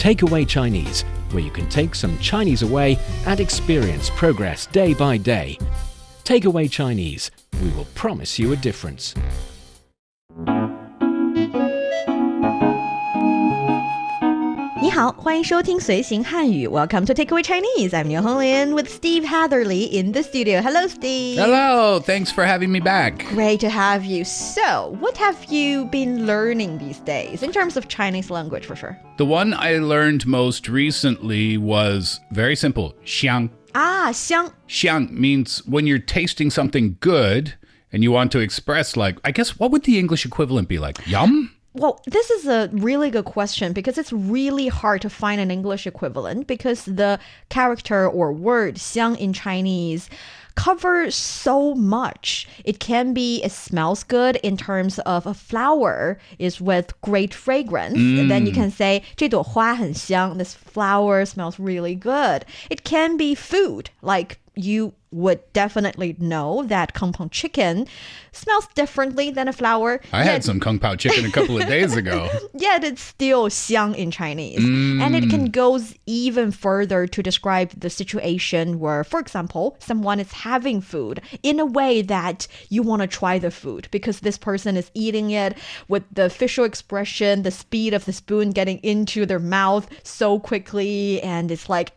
Takeaway Chinese, where you can take some Chinese away and experience progress day by day. Takeaway Chinese, we will promise you a difference. 你好，欢迎收听随行汉语 Welcome to Takeaway Chinese. I'm Niu Honglin with Steve Hatherley in the studio. Hello, Steve. Hello. Thanks for having me back. Great to have you. So, what have you been learning these days in terms of Chinese language for sure? The one I learned most recently was very simple, 香. 香. 香 means when you're tasting something good and you want to express I guess what would the English equivalent be like? Yum? Well, this is a really good question because it's really hard to find an English equivalent because the character or word 香 in Chinese covers so much. It can be, it smells good in terms of a flower is with great fragrance. And then you can say, 这朵花很香. This flower smells really good. It can be food, like you would definitely know that Kung Pao chicken smells differently than a flower. I had some Kung Pao chicken a couple of days ago. Yet it's still 香 in Chinese. And it can go even further to describe the situation where, for example, someone is having food in a way that you want to try the food because this person is eating it with the facial expression, the speed of the spoon getting into their mouth so quickly. And it's like,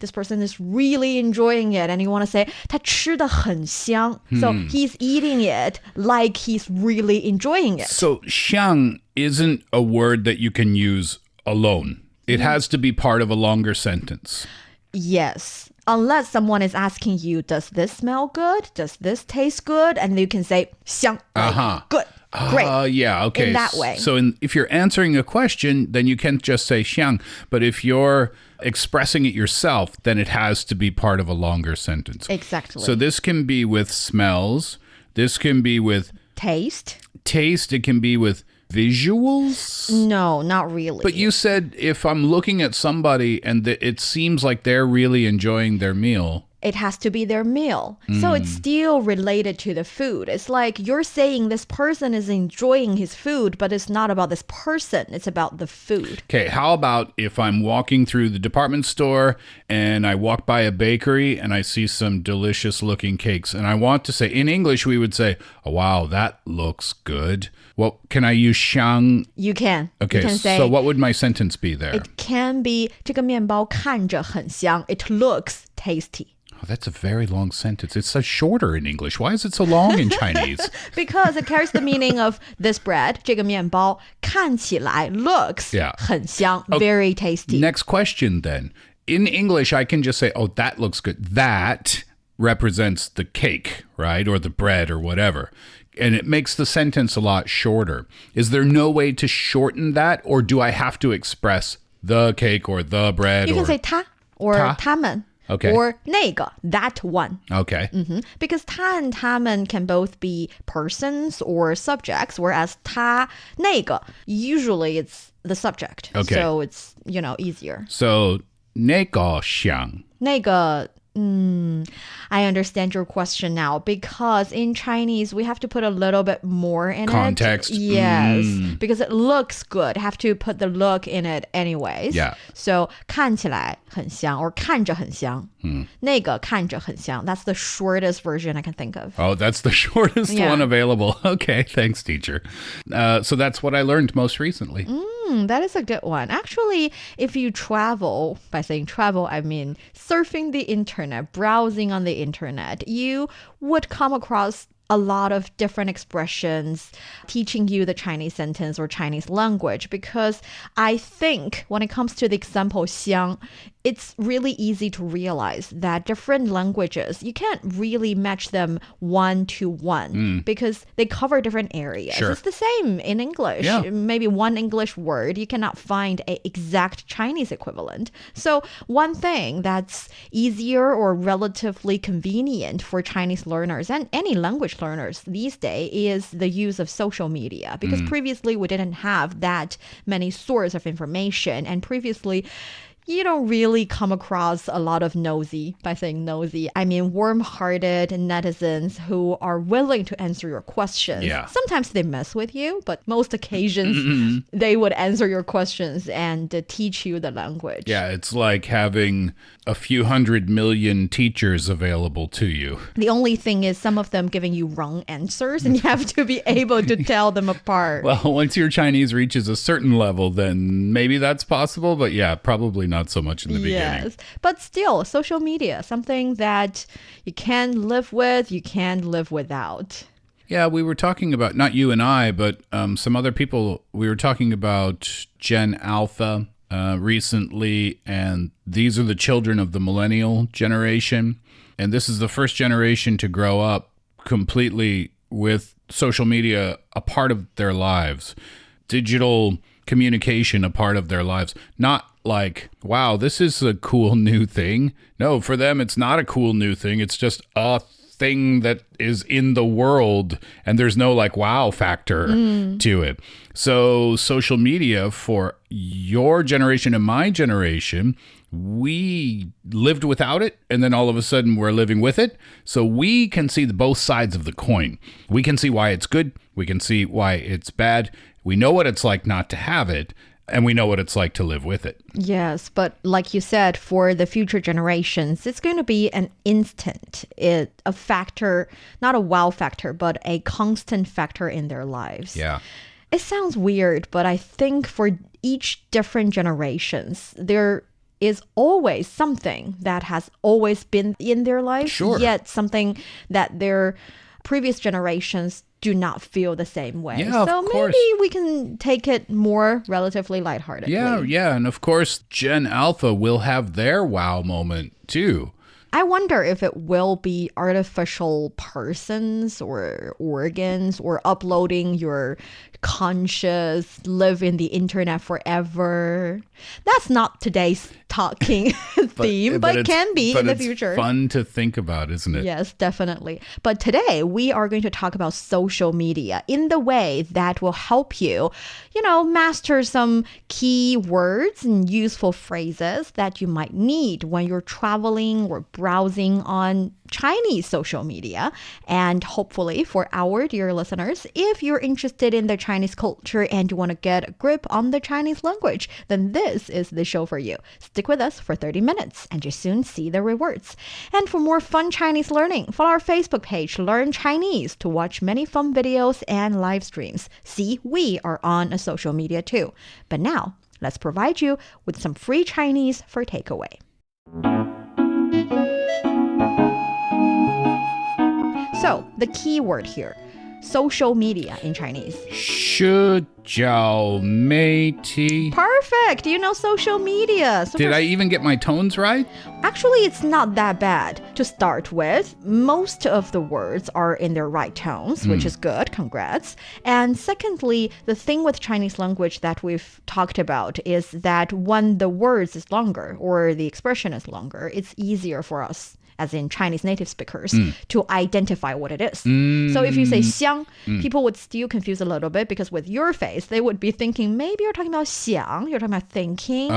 this person is really enjoying it. And you want to say, 他吃得很香. So he's eating it like he's really enjoying it. So 香 isn't a word that you can use alone. It has to be part of a longer sentence. Yes. Unless someone is asking you, does this smell good? Does this taste good? And you can say, 香. Good. Great. Yeah, okay. In that way. So if you're answering a question, then you can't just say 香. But if you're expressing it yourself, then it has to be part of a longer sentence. Exactly. So this can be with smells. This can be with taste. It can be with visuals. No, not really. But you said if I'm looking at somebody and it seems like they're really enjoying their meal, it has to be their meal. So it's still related to the food. It's like you're saying this person is enjoying his food, but it's not about this person. It's about the food. Okay, how about if I'm walking through the department store and I walk by a bakery and I see some delicious looking cakes and I want to say, in English, we would say, oh, wow, that looks good. Well, can I use 香? You can. Okay, you can say, so what would my sentence be there? It can be, 这个面包看着很香. It looks tasty. Oh, that's a very long sentence. It's so shorter in English. Why is it so long in Chinese? Because it carries the meaning of this bread, 这个面包看起来 looks 很香, very tasty. Next question then. In English, I can just say, oh, that looks good. That represents the cake, right? Or the bread or whatever. And it makes the sentence a lot shorter. Is there no way to shorten that? Or do I have to express the cake or the bread? You can say 他 or 他们. Okay. Or 那个, that one. Okay. Because 他 and 他们 can both be persons or subjects, whereas 他那个, usually it's the subject. Okay. So it's, easier. So 那个香.那个, I understand your question now because in Chinese, we have to put a little bit more in Context. it. Yes, because it looks good. Have to put the look in it anyways. Yeah. So 看起来很香 or 看着很香. 那个看着很香. That's the shortest version I can think of. Oh, that's the shortest one available. Okay, thanks, teacher. So that's what I learned most recently. That is a good one. Actually, if you travel, by saying travel, I mean surfing the internet, browsing on the internet, you would come across a lot of different expressions teaching you the Chinese sentence or Chinese language because I think when it comes to the example 香, it's really easy to realize that different languages, you can't really match them one to one because they cover different areas. Sure. It's the same in English. Yeah. Maybe one English word, you cannot find an exact Chinese equivalent. So one thing that's easier or relatively convenient for Chinese learners and any language learners these days is the use of social media because previously we didn't have that many sources of information and previously you don't really come across a lot of nosy. By saying nosy, I mean warm-hearted netizens who are willing to answer your questions. Yeah. Sometimes they mess with you, but most occasions they would answer your questions and teach you the language. Yeah, it's like having a few 100 million teachers available to you. The only thing is some of them giving you wrong answers, and you have to be able to tell them apart. Well, once your Chinese reaches a certain level, then maybe that's possible. But yeah, probably not so much in the beginning. Yes, but still, social media, something that you can live with, you can't live without. Yeah, we were talking about, not you and I, but some other people, we were talking about Gen Alpha recently, and these are the children of the millennial generation. And this is the first generation to grow up completely with social media a part of their lives, digital communication a part of their lives. Not like, wow, this is a cool new thing. No, for them, it's not a cool new thing. It's just a thing that is in the world, and there's no like wow factor to it. So social media for your generation and my generation, we lived without it, and then all of a sudden we're living with it. So we can see both sides of the coin. We can see why it's good. We can see why it's bad. We know what it's like not to have it, and we know what it's like to live with it. Yes, but like you said, for the future generations, it's going to be an instant, a factor, not a wow factor, but a constant factor in their lives. Yeah. It sounds weird, but I think for each different generations, there is always something that has always been in their life, Sure. yet something that their previous generations do not feel the same way. Yeah, so of maybe course. we can take it more relatively lightheartedly. Yeah. And of course, Gen Alpha will have their wow moment too. I wonder if it will be artificial persons or organs or uploading your conscious, live in the internet forever. That's not today's talking theme, but it can be in the future. It's fun to think about, isn't it? Yes, definitely. But today we are going to talk about social media in the way that will help you, master some key words and useful phrases that you might need when you're traveling or browsing on Chinese social media. And hopefully for our dear listeners, if you're interested in the Chinese culture and you want to get a grip on the Chinese language, then this is the show for you. Stick with us for 30 minutes and you soon see the rewards. And for more fun Chinese learning, follow our Facebook page, Learn Chinese, to watch many fun videos and live streams. See, we are on a social media too. But now, let's provide you with some free Chinese for takeaway. So, the key word here, social media in Chinese. 社交媒体. Perfect! You know social media. So Did I even get my tones right? Actually, it's not that bad. To start with, most of the words are in their right tones, which is good. Congrats. And secondly, the thing with Chinese language that we've talked about is that when the words is longer or the expression is longer, it's easier for us, as in Chinese native speakers, to identify what it is. So if you say 香, people would still confuse a little bit because with your face, they would be thinking maybe you're talking about 想, you're talking about thinking,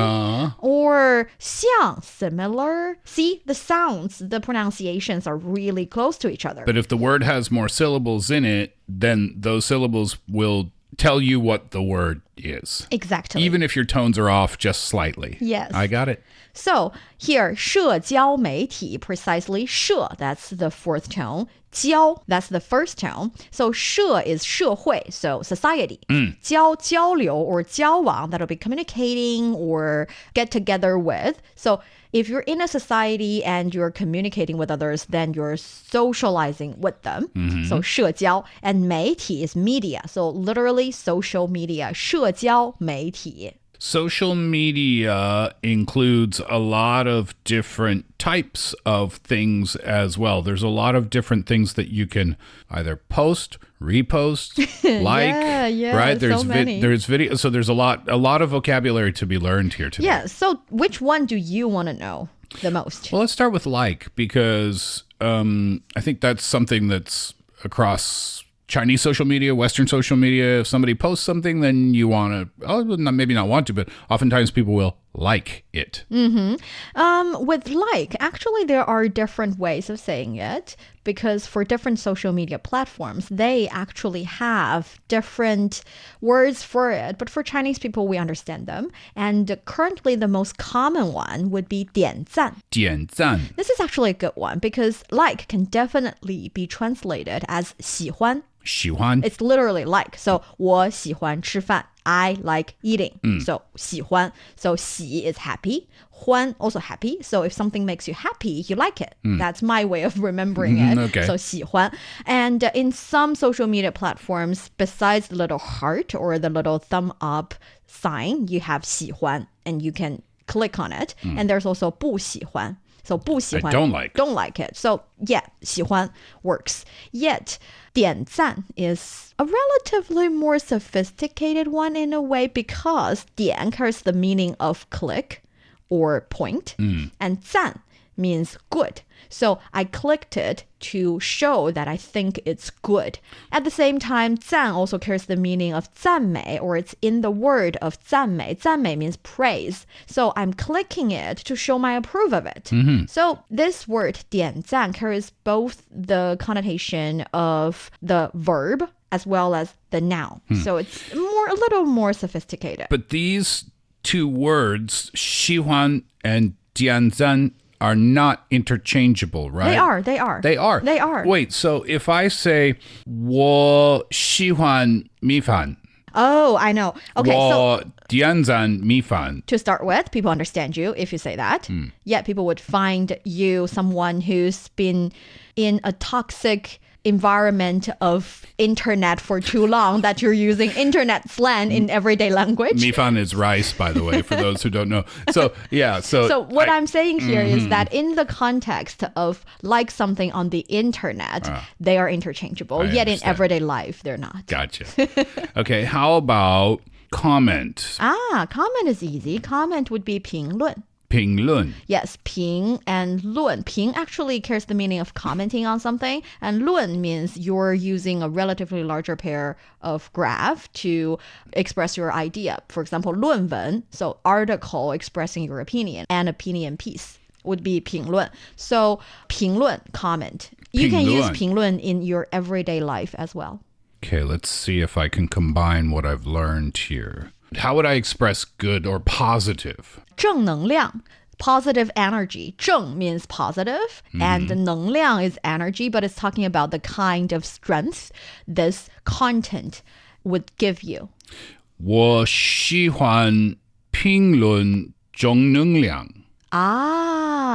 or 像, similar. See, the sounds, the pronunciations are really close to each other. But if the word has more syllables in it, then those syllables will tell you what the word is. Exactly. Even if your tones are off just slightly. Yes. I got it. So here, 社交媒体, precisely 社, that's the fourth tone. 交, that's the first tone. So 社is 社会, so society. 交流 or 交往, that'll be communicating or get together with. So if you're in a society and you're communicating with others, then you're socializing with them. So 社交, and 媒体 is media. So literally social media. 社交媒体. Social media includes a lot of different types of things as well. There's a lot of different things that you can either post, repost, like, yeah, right? There's so many. there's video, so there's a lot of vocabulary to be learned here today. Yeah, so which one do you want to know the most? Well, let's start with like, because I think that's something that's across Chinese social media, Western social media. If somebody posts something, then you want to, maybe not want to, but oftentimes people will like it. With like, actually, there are different ways of saying it because for different social media platforms, they actually have different words for it. But for Chinese people, we understand them. And currently, the most common one would be 点赞. 点赞. This is actually a good one because like can definitely be translated as 喜欢. 喜欢. It's literally like. So 我喜欢吃饭. I like eating. So 喜欢. So 喜 is happy. 欢 also happy. So if something makes you happy, you like it. That's my way of remembering it. Okay. So 喜欢. And in some social media platforms, besides the little heart or the little thumb up sign, you have 喜欢and you can click on it. And there's also 不喜欢. So 不喜欢 I don't like. it. So yeah, 喜欢 works. Yet 点赞 is a relatively more sophisticated one in a way because 点 carries the meaning of click or point, and 赞 means good. So I clicked it to show that I think it's good. At the same time, 赞 also carries the meaning of 赞美, or it's in the word of 赞美. 赞美 means praise. So I'm clicking it to show my approve of it. So this word 点赞 carries both the connotation of the verb as well as the noun. So it's a little more sophisticated. But these two words, 喜欢 and 点赞, are not interchangeable, right? They are. They are. Wait, so if I say 我喜欢米饭, Oh, I know. Okay, so 我点赞米饭. to start with, people understand you if you say that. Yet people would find you someone who's been in a toxic environment of internet for too long that you're using internet slang in everyday language. 米饭 is rice, by the way, for those who don't know. So, yeah. So what I'm saying here is that in the context of like something on the internet, they are interchangeable. Yet in everyday life, they're not. Gotcha. Okay, how about comment? Comment is easy. Comment would be 评论. 评论. Yes, 评 and 论. 评 actually carries the meaning of commenting on something, and 论means you're using a relatively larger pair of graph to express your idea. For example, 论文, so article expressing your opinion, and opinion piece would be 评论. So 评论, comment. You can use 评论 in your everyday life as well. Okay, let's see if I can combine what I've learned here. How would I express good or positive? 正能量, positive energy. 正 means positive, and 能量 is energy, but it's talking about the kind of strength this content would give you. 我喜欢评论正能量.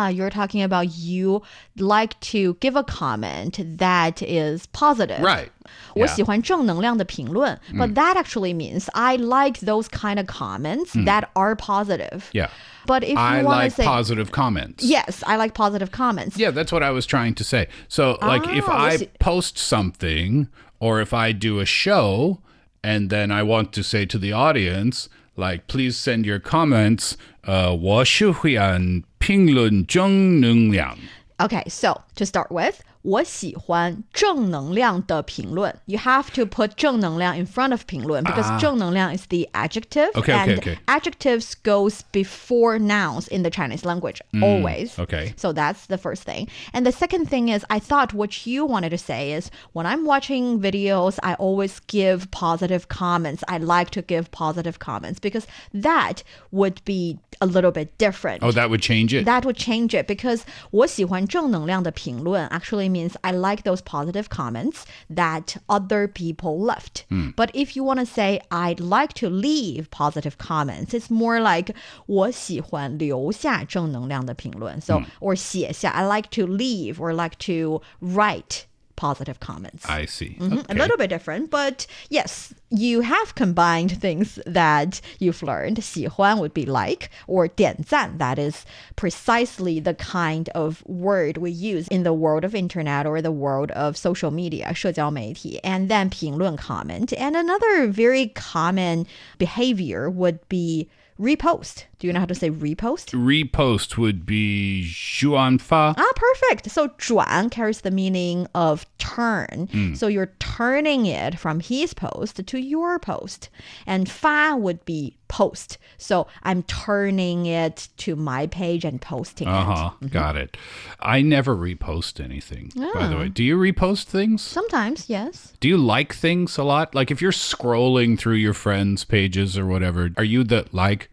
You're talking about you like to give a comment that is positive. Right. 我喜欢正能量的评论, but that actually means I like those kind of comments that are positive. Yeah. But if you I want to like say positive comments. yes, I like positive comments. Yeah, that's what I was trying to say. So, like, if I post something or if I do a show and then I want to say to the audience, like, please send your comments, 我喜欢评论正能量. Okay, so to start with, 我喜欢正能量的评论. You have to put 正能量 in front of 评论 because 正能量 is the adjective. Okay. Adjectives goes before nouns in the Chinese language, always. Okay. So that's the first thing. And the second thing is, I thought what you wanted to say is, when I'm watching videos, I always give positive comments. I like to give positive comments because that would be a little bit different. Oh, that would change it? That would change it because 我喜欢正能量的评论 actually means I like those positive comments that other people left. But if you want to say I'd like to leave positive comments, it's more like 我喜欢留下正能量的评论. So, or 写下, I like to leave or like to write positive comments. I see. A little bit different, but yes, you have combined things that you've learned. 喜欢 would be like, or 点赞, that is precisely the kind of word we use in the world of internet or the world of social media, 社交媒体, and then 评论 comment. And another very common behavior would be repost. Do you know how to say repost? Repost would be 转发. Perfect. So 转 carries the meaning of turn. So you're turning it from his post to your post. And 发 would be post. So I'm turning it to my page and posting it. Got it. I never repost anything, by the way. Do you repost things? Sometimes, yes. Do you like things a lot? Like if you're scrolling through your friends' pages or whatever, are you the like?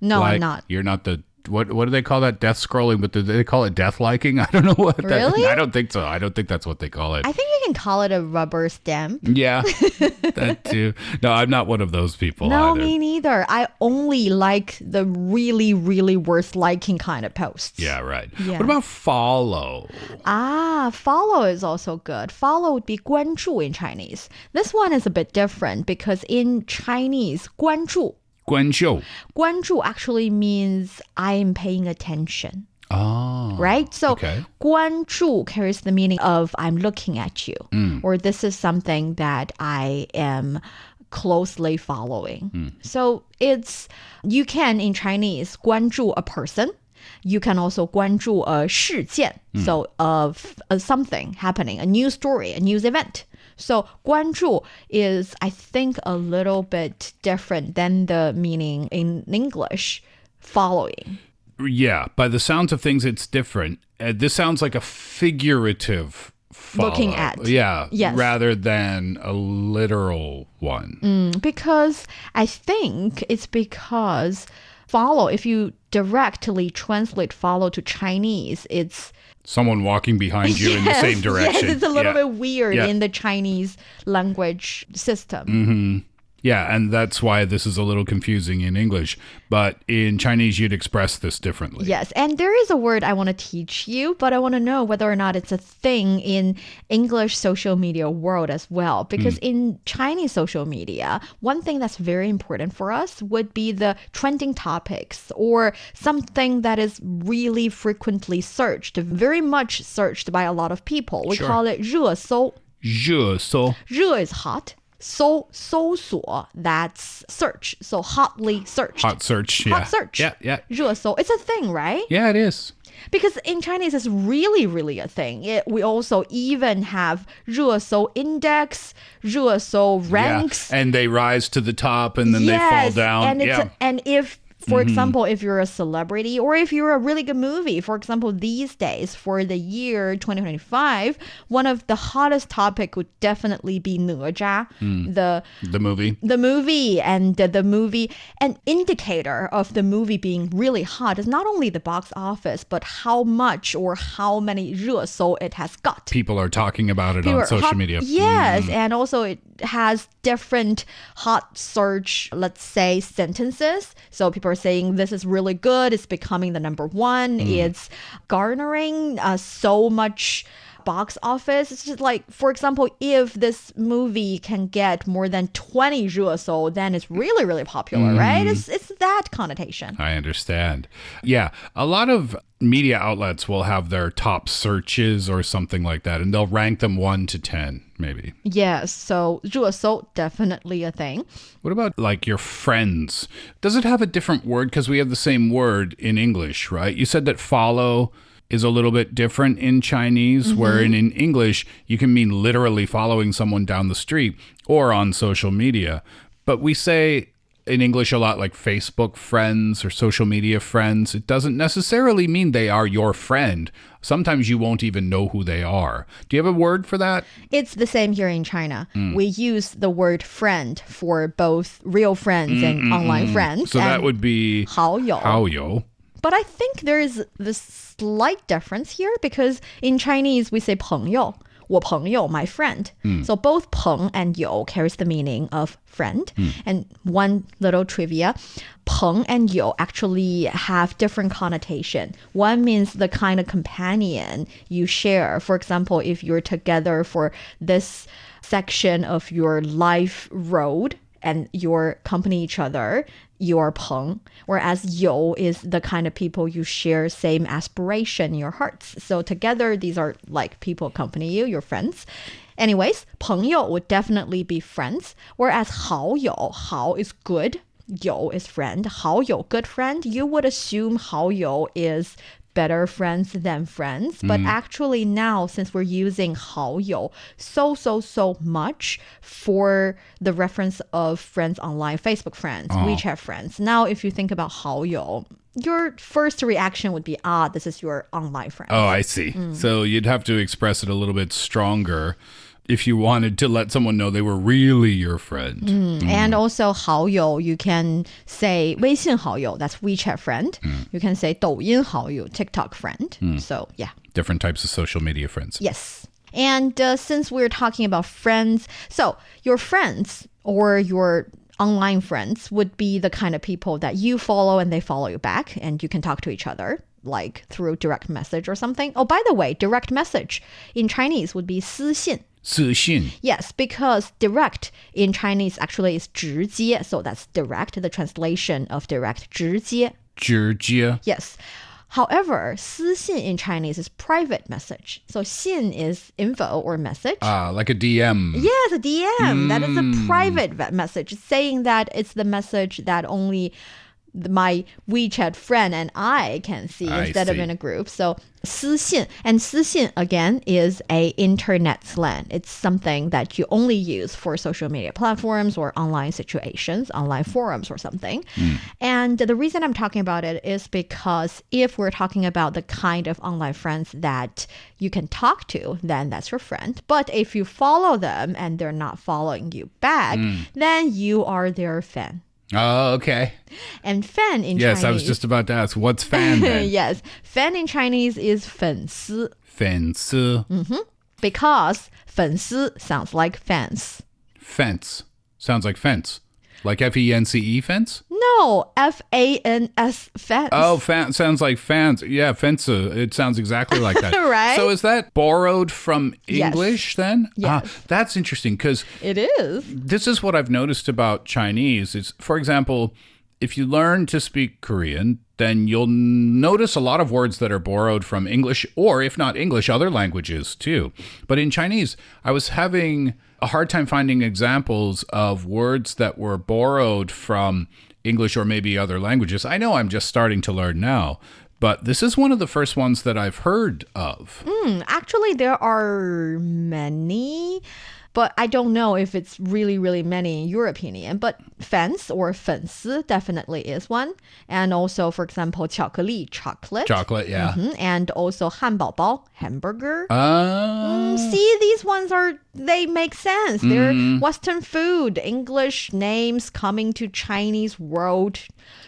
No, I'm not. You're not the, what do they call that? Death scrolling, but do they call it death liking? I don't know what that. Really? I don't think so. I don't think that's what they call it. I think you can call it a rubber stamp. Yeah, that too. No, I'm not one of those people. No, either. me neither. I only like the really, really worth liking kind of posts. Yeah, right. Yeah. What about follow? Follow is also good. Follow would be 关注 in Chinese. This one is a bit different because in Chinese, 关注 关注. 关注 actually means I am paying attention. Oh. Right? So, okay. 关注 carries the meaning of I'm looking at you. Or this is something that I am closely following. So, you can in Chinese 关注 a person. You can also 关注 a 事件. So, of something happening, a news story, a news event. So 关注 is, I think, a little bit different than the meaning in English, following. Yeah, by the sounds of things, it's different. This sounds like a figurative follow. Looking at. Yeah, yes. Rather than a literal one. Because I think it's because follow, if you directly translate follow to Chinese, it's someone walking behind you in the same direction. Yes, it's a little bit weird in the Chinese language system. Yeah, and that's why this is a little confusing in English. But in Chinese, you'd express this differently. Yes, and there is a word I want to teach you, but I want to know whether or not it's a thing in English social media world as well. Because in Chinese social media, one thing that's very important for us would be the trending topics or something that is really frequently searched, very much searched by a lot of people. We call it 热搜. 热搜. 热 is hot. 搜索, that's search. So hotly searched. Hot search, yeah. Hot search. Yeah. 热搜. It's a thing, right? Yeah, it is. Because in Chinese, it's really, really a thing. We also even have 热搜 index, 热搜 ranks. Yeah. And they rise to the top and then they fall down. And if, for example, if you're a celebrity or if you're a really good movie, for example, these days for the year 2025, one of the hottest topic would definitely be 哪吒, the movie. The movie and the movie. An indicator of the movie being really hot is not only the box office, but how much or how many 热搜 it has got. People are talking about it on social media. Yes, and also it has different hot search, let's say, sentences. So people are saying this is really good. It's becoming the number one. It's garnering so much box office. It's just like, for example, if this movie can get more than 20 热搜, then it's really, really popular, right? It's that connotation. I understand. Yeah, a lot of media outlets will have their top searches or something like that, and they'll rank them 1 to 10, maybe. Yes, so 热搜, definitely a thing. What about like your friends? Does it have a different word? Because we have the same word in English, right? You said that follow is a little bit different in Chinese, wherein in English, you can mean literally following someone down the street or on social media. But we say in English a lot like Facebook friends or social media friends. It doesn't necessarily mean they are your friend. Sometimes you won't even know who they are. Do you have a word for that? It's the same here in China. We use the word friend for both real friends and online friends. So that would be 好友. 好友. But I think there is this slight difference here because in Chinese we say 朋友. 我朋友, my friend. So both 朋 and 友 carries the meaning of friend. And one little trivia, 朋 and 友 actually have different connotation. One means the kind of companion you share. For example, if you're together for this section of your life road and you accompany each other, you're 朋. Whereas 友 is the kind of people you share same aspiration in your hearts. So together, these are like people accompany you, your friends. Anyways, 朋友 would definitely be friends. Whereas 好友, 好 is good. 友 is friend, 好友 good friend, you would assume 好友 is better friends than friends. But actually now, since we're using 好友 so much for the reference of friends online, Facebook friends, WeChat friends. Now, if you think about 好友, your first reaction would be, this is your online friend. Oh, I see. So you'd have to express it a little bit stronger if you wanted to let someone know they were really your friend. And also 好友, you can say 微信好友, that's WeChat friend. You can say 抖音好友, TikTok friend. So, yeah. Different types of social media friends. Yes. And since we're talking about friends, so your friends or your online friends would be the kind of people that you follow and they follow you back, and you can talk to each other, like through direct message or something. Oh, by the way, direct message in Chinese would be 私信. 私信. Yes, because direct in Chinese actually is 直接, so that's direct, the translation of direct, 直接. 直接. Yes. However, 私信 in Chinese is private message. So 信 is info or message. Like a DM. Yes, a DM. That is a private message, saying that it's the message that only my WeChat friend and I can see instead of in a group. So 私信, and 私信 again is a internet slang. It's something that you only use for social media platforms or online situations, online forums or something. And the reason I'm talking about it is because if we're talking about the kind of online friends that you can talk to, then that's your friend. But if you follow them and they're not following you back, then you are their fan. Oh, okay. And fan in Chinese. Yes, I was just about to ask, what's fan then? Yes, fan in Chinese is 粉丝. 粉丝. Because 粉丝 sounds like fans. Fence. Sounds like fence. Like F-E-N-C-E fence? No, F-A-N-S fence. Oh, sounds like fans. Yeah, fence. It sounds exactly like that. Right? So is that borrowed from English then? Yes. That's interesting because It is. this is what I've noticed about Chinese is, for example, if you learn to speak Korean, then you'll notice a lot of words that are borrowed from English, or if not English, other languages too. But in Chinese, I was having a hard time finding examples of words that were borrowed from English or maybe other languages. I know I'm just starting to learn now, but this is one of the first ones that I've heard of. Actually, there are many, but I don't know if it's really, really many in your opinion. But fans or 粉丝 definitely is one. And also, for example, 巧克力, chocolate. Chocolate, yeah. And also 汉堡包, hamburger. Oh. See, these ones they make sense. They're Western food, English names coming to Chinese word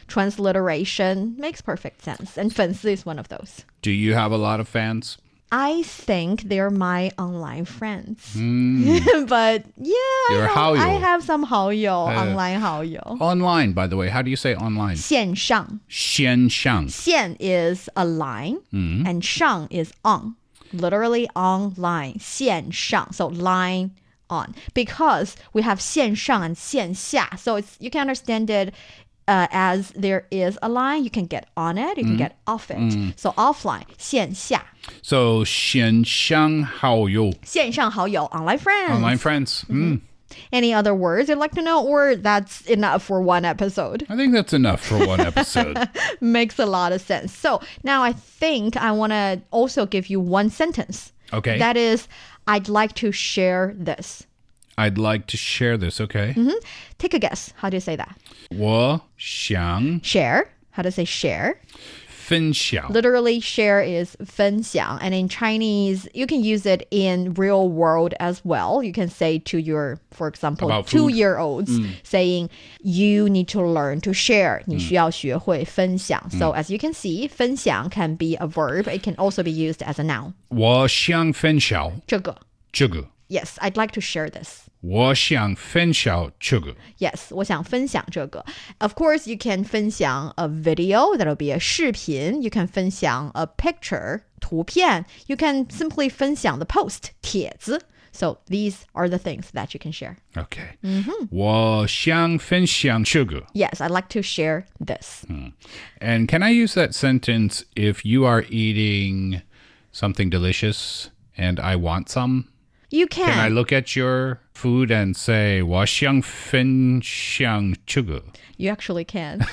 transliteration. Makes perfect sense. And 粉丝 is one of those. Do you have a lot of fans? I think they're my online friends. But yeah, Your 好友. I have some 好友, online 好友. Online, by the way. How do you say online? 线上. 线上. 线 is a line, and 上 is on. Literally online. 线上. So line on. Because we have 线上 and 线下. So you can understand it as there is a line, you can get on it, you can get off it. So offline, 线下. So 线上好友. 线上好友, online friends. Online friends. Any other words you'd like to know, or that's enough for one episode? I think that's enough for one episode. Makes a lot of sense. So now I think I want to also give you one sentence. Okay. That is, I'd like to share this. I'd like to share this, okay? Take a guess. How do you say that? 我想 Share. How to say share? 分享. Literally, share is 分享. And in Chinese, you can use it in real world as well. You can say to your, for example, About food. 2-year-olds, saying, you need to learn to share. 你需要学会分享. So as you can see, 分享 can be a verb. It can also be used as a noun. 我想分享这个.这个. Yes, I'd like to share this. 我想分享这个. Yes, 我想分享这个. Of course, you can 分享 a video, that'll be a 视频. You can 分享 a picture, 图片. You can simply 分享 the post, 帖子. So these are the things that you can share. Okay. 我想分享这个. Yes, I'd like to share this. And can I use that sentence if you are eating something delicious and I want some? You can. Can I look at your food and say 我想分享这个? You actually can.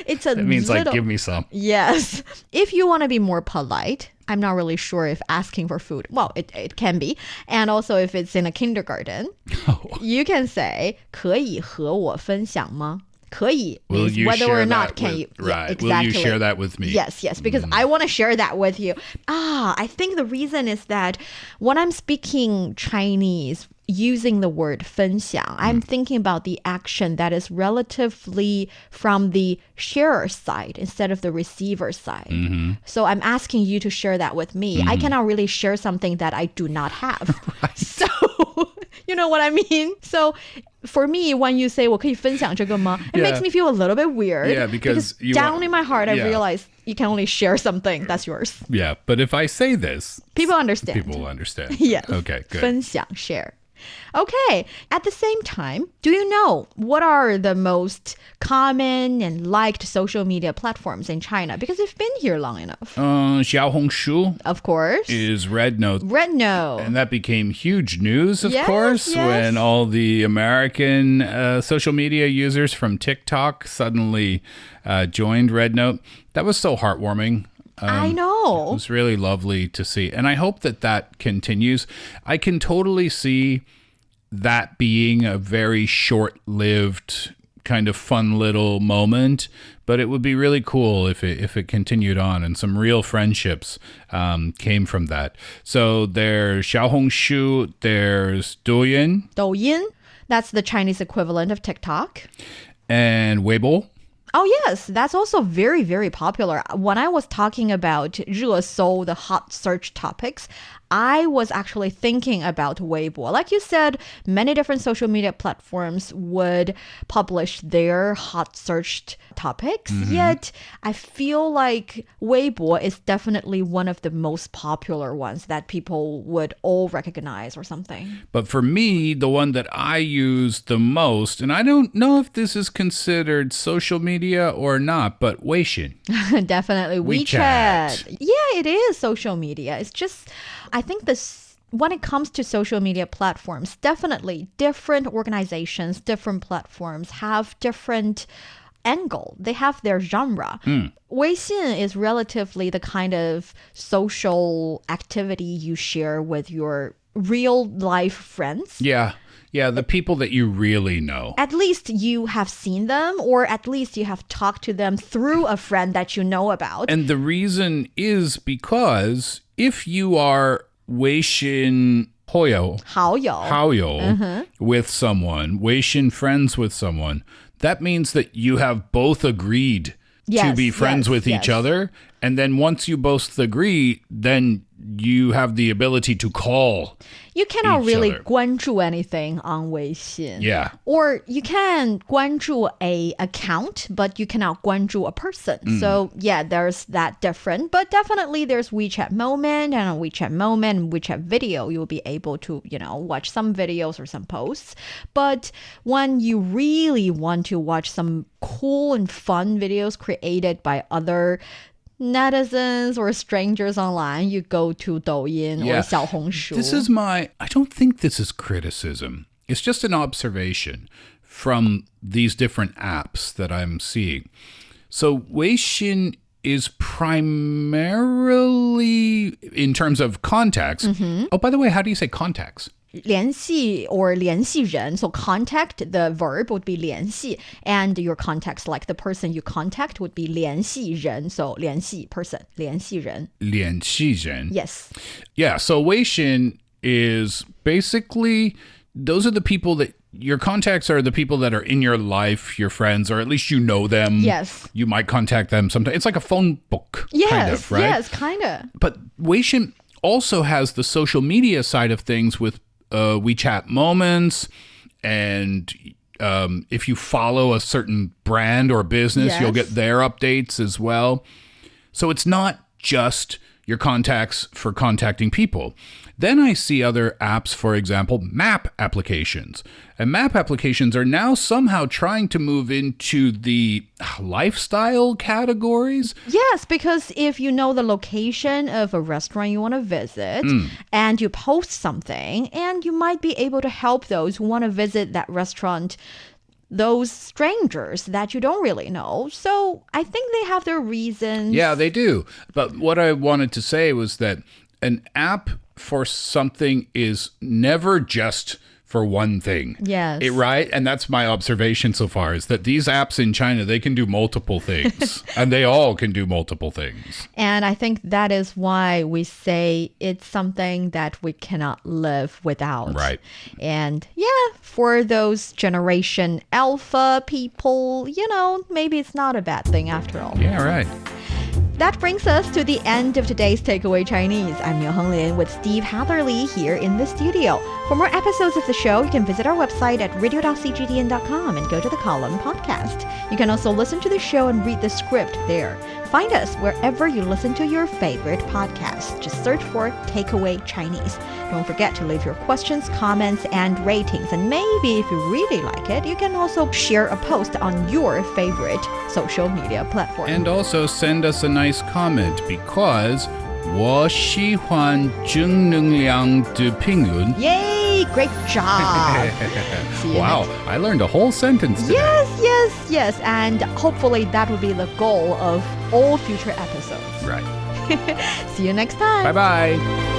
It's a It means little... like, give me some. Yes. If you want to be more polite, I'm not really sure if asking for food, well, it can be. And also if it's in a kindergarten, you can say, 可以和我分享吗?可以 means whether or not can you. Right. Yeah, exactly. Will you share that with me? Yes, because I want to share that with you. I think the reason is that when I'm speaking Chinese, using the word 分享, I'm thinking about the action that is relatively from the sharer side instead of the receiver side. So I'm asking you to share that with me. I cannot really share something that I do not have. Right. So, you know what I mean? So for me, when you say 我可以分享这个吗? It makes me feel a little bit weird. Yeah, because you down in my heart, I realize you can only share something that's yours. Yeah, but if I say this, people understand. People will understand. Yes. Okay, good. 分享 share. Okay. At the same time, do you know what are the most common and liked social media platforms in China? Because you've been here long enough. 小红书 Of course. is RedNote. RedNote. And that became huge news, of Yes, course, yes. when all the American social media users from TikTok suddenly joined RedNote. That was so heartwarming. I It know. was really lovely to see. And I hope that that continues. I can totally see that being a very short-lived kind of fun little moment, but it would be really cool if it continued on and some real friendships came from that. So there's 小红书, there's 抖音, Douyin. That's the Chinese equivalent of TikTok. and Weibo. Oh, yes. That's also very, very popular. When I was talking about 热搜, the hot search topics, I was actually thinking about Weibo. Like you said, many different social media platforms would publish their hot searched topics. Yet, I feel like Weibo is definitely one of the most popular ones that people would all recognize or something. But for me, the one that I use the most, and I don't know if this is considered social media or not, but Weixin. Definitely WeChat. Yeah, it is social media. It's just, I think this, when it comes to social media platforms, definitely different organizations, different platforms have different angle. They have their genre. Weixin is relatively the kind of social activity you share with your real life friends. Yeah, the people that you really know. At least you have seen them, or at least you have talked to them through a friend that you know about. And the reason is because if you are Weixin 好友好友 with someone, Weixin friends with someone, that means that you have both agreed to be friends with each other. And then once you both agree, then you have the ability to call. You cannot really other. 关注 anything on Weixin. Yeah. Or you can 关注 a account, but you cannot 关注 a person. So yeah, there's that different. But definitely there's WeChat moment, and on WeChat moment and WeChat video, you'll be able to, watch some videos or some posts. But when you really want to watch some cool and fun videos created by other netizens or strangers online, you go to Douyin or 小红书. This is I don't think this is criticism. It's just an observation from these different apps that I'm seeing. So Weixin is primarily, in terms of contacts. Oh, by the way, how do you say contacts? 联系 or 联系人. So contact, the verb would be 联系, and your contacts, like the person you contact, would be 联系人. So 联系 person, 联系人. 联系人. Yes. Yeah, so Weixin is basically, those are the people that, your contacts are the people that are in your life, your friends, or at least you know them. Yes. You might contact them sometime. It's like a phone book, Yes, kind of, right? yes, kind of. But Weixin also has the social media side of things with WeChat moments, and if you follow a certain brand or business, you'll get their updates as well. So it's not just, your contacts for contacting people. Then I see other apps, for example, map applications. And map applications are now somehow trying to move into the lifestyle categories. Yes, because if you know the location of a restaurant you want to visit and you post something, and you might be able to help those who want to visit that restaurant, those strangers that you don't really know. So I think they have their reasons. Yeah, they do. But what I wanted to say was that an app for something is never just for one thing. Yes. Right? And that's my observation so far, is that these apps in China, they can do multiple things. And they all can do multiple things. And I think that is why we say it's something that we cannot live without. Right. And yeah, for those Generation Alpha people, maybe it's not a bad thing after all. Yeah, right. That brings us to the end of today's Takeaway Chinese. I'm Niu Honglin with Steve Hatherley here in the studio. For more episodes of the show, you can visit our website at radio.cgtn.com and go to the column podcast. You can also listen to the show and read the script there. Find us wherever you listen to your favorite podcast. Just search for Takeaway Chinese. Don't forget to leave your questions, comments, and ratings. And maybe if you really like it, you can also share a post on your favorite social media platform. And also send us a nice comment, because 我喜欢正能量的评论. Yay! Great job! See you Wow, I learned a whole sentence today. Yes. And hopefully that will be the goal of all future episodes. Right. See you next time. Bye-bye.